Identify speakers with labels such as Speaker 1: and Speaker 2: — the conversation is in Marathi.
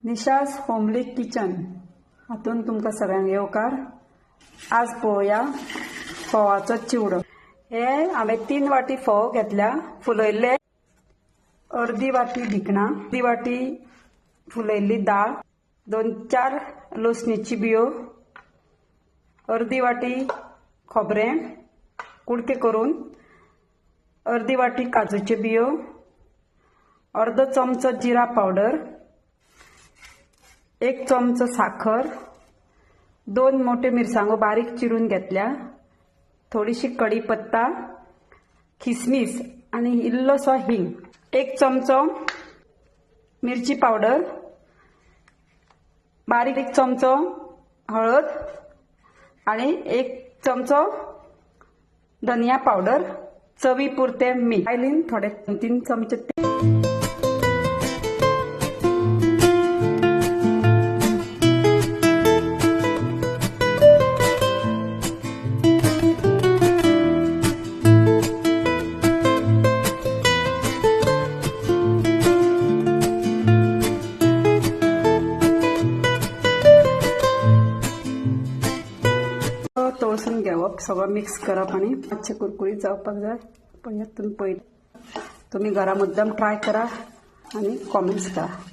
Speaker 1: निशास होमली किचन हातून तुमकां सगळ्यांक येवकार। आज पळोवया फोवाचो चिवडो। हे हांवें 3 वाटी फोव घेतल्या, फुलयल्ले, अर्दी वाटी भिकणां, अर्दी वाटी फुलयल्ली दाळ, 2-4 लसणीची बियो, अर्दी वाटी खोबरें कुडके करून, अर्दी वाटी काजूच्यो बियो, अर्दो चमचो जिरा पावडर, 1 चमचो साखर, 2 मोठे मिरसांगो बारीक चिरून घेतल्या, थोडीशी कढीपत्ता, खिसमिस आणि इल्लोसो हिंग, 1 चमचो मिरची पावडर, बारीक 1 चमचो हळद आणि 1 चमचो धनिया पावडर, चवी पुरते मीठ, आयलीन थोडे 3 चमचे तेल। तळसून घेवप, सगळं मिक्स करप आणि मातशें कुरकुरीत जावपाक जाय। पण यातून पयलीं तुम्ही घरा मुद्दाम ट्राय करा आणि कॉमेंट्स करा।